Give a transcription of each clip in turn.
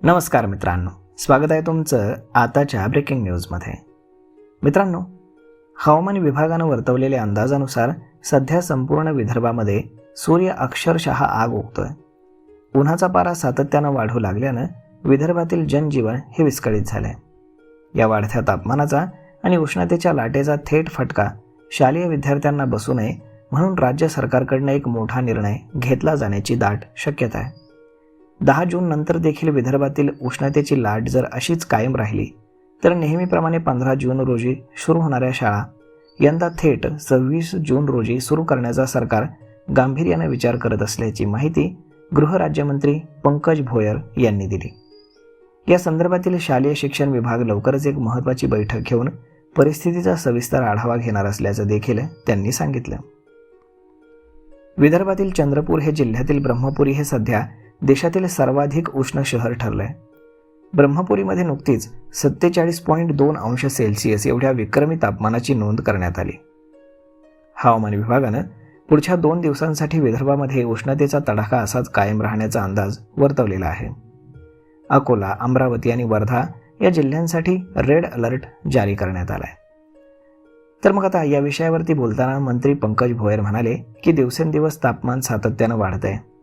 नमस्कार मित्रांनो, स्वागत आहे तुमचं आताच्या ब्रेकिंग न्यूजमध्ये. मित्रांनो, हवामान विभागानं वर्तवलेल्या अंदाजानुसार सध्या संपूर्ण विदर्भामध्ये सूर्य अक्षरशः आग ओकतोय. उन्हाचा पारा सातत्यानं वाढू लागल्यानं विदर्भातील जनजीवन हे विस्कळीत झालंय. या वाढत्या तापमानाचा आणि उष्णतेच्या लाटेचा थेट फटका शालेय विद्यार्थ्यांना बसू नये म्हणून राज्य सरकारकडनं एक मोठा निर्णय घेतला जाण्याची दाट शक्यता आहे. 10 जून नंतर देखील विदर्भातील उष्णतेची लाट जर अशीच कायम राहिली तर नेहमीप्रमाणे 15 जून रोजी सुरू होणाऱ्या शाळा यंदा थेट 26 जून रोजी सुरू करण्याचा सरकार गांभीर्याने विचार करत असल्याची माहिती गृहराज्यमंत्री पंकज भोयर यांनी दिली. या संदर्भातील शालेय शिक्षण विभाग लवकरच एक महत्त्वाची बैठक घेऊन परिस्थितीचा सविस्तर आढावा घेणार असल्याचं देखील त्यांनी सांगितलं. विदर्भातील चंद्रपूर हे जिल्ह्यातील ब्रह्मपुरी हे सध्या देशातील सर्वाधिक उष्ण शहर ठरलंय. ब्रह्मपुरीमध्ये नुकतीच 47.2 अंश सेल्सिअस एवढ्या विक्रमी तापमानाची नोंद करण्यात आली. हवामान विभागानं पुढच्या 2 दिवसांसाठी विदर्भामध्ये उष्णतेचा तडाखा असाच कायम राहण्याचा अंदाज वर्तवलेला आहे. अकोला, अमरावती आणि वर्धा या जिल्ह्यांसाठी रेड अलर्ट जारी करण्यात आलाय. तर मग आता या विषयावरती बोलताना मंत्री पंकज भोयर म्हणाले की दिवसेंदिवस तापमान सातत्यानं वाढत आहे.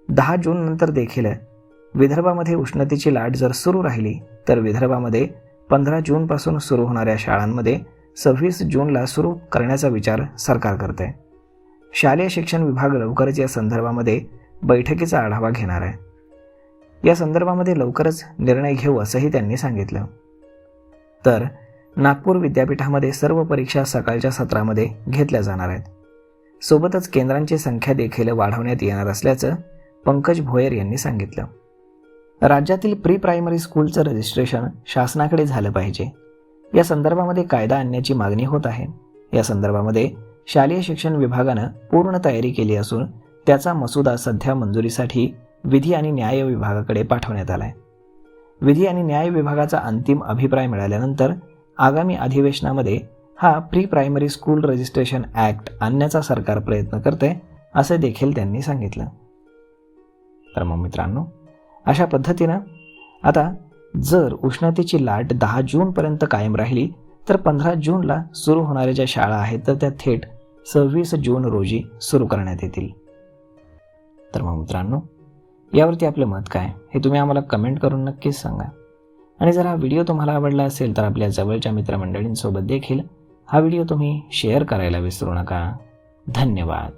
10 जून नंतर देखील विदर्भामध्ये उष्णतेची लाट जर सुरू राहिली तर विदर्भामध्ये 15 जूनपासून सुरू होणाऱ्या शाळांमध्ये 26 जूनला सुरू करण्याचा विचार सरकार करत आहे. शालेय शिक्षण विभाग लवकरच या संदर्भामध्ये बैठकीचा आढावा घेणार आहे. या संदर्भामध्ये लवकरच निर्णय घेऊ असंही त्यांनी सांगितलं. तर नागपूर विद्यापीठामध्ये सर्व परीक्षा सकाळच्या सत्रामध्ये घेतल्या जाणार आहेत. सोबतच केंद्रांची संख्या देखील वाढवण्यात येणार असल्याचं पंकज भोयर यांनी सांगितलं. राज्यातील प्री प्रायमरी स्कूलचं रजिस्ट्रेशन शासनाकडे झालं पाहिजे या संदर्भामध्ये कायदा आणण्याची मागणी होत आहे. या संदर्भामध्ये शालेय शिक्षण विभागानं पूर्ण तयारी केली असून त्याचा मसुदा सध्या मंजुरीसाठी विधी आणि न्याय विभागाकडे पाठवण्यात आलाय. विधी आणि न्याय विभागाचा अंतिम अभिप्राय मिळाल्यानंतर आगामी अधिवेशनामध्ये हा pre primary school registration act आणण्याचा सरकार प्रयत्न करते असे देखील त्यांनी सांगितलं. तर मग मित्रांनो, अशा पद्धतीनं आता जर उष्णतेची लाट 10 जूनपर्यंत कायम राहिली तर 15 जूनला सुरू होणाऱ्या ज्या शाळा आहेत तर त्या थेट 26 जून रोजी सुरू करण्यात येतील. तर मग मित्रांनो, यावरती आपलं मत काय हे तुम्ही आम्हाला कमेंट करून नक्कीच सांगा. आणि जर हा व्हिडिओ तुम्हाला आवडला असेल तर आपल्या जवळच्या मित्रमंडळींसोबत देखील हा व्हिडिओ तुम्ही शेअर करायला विसरू नका. धन्यवाद.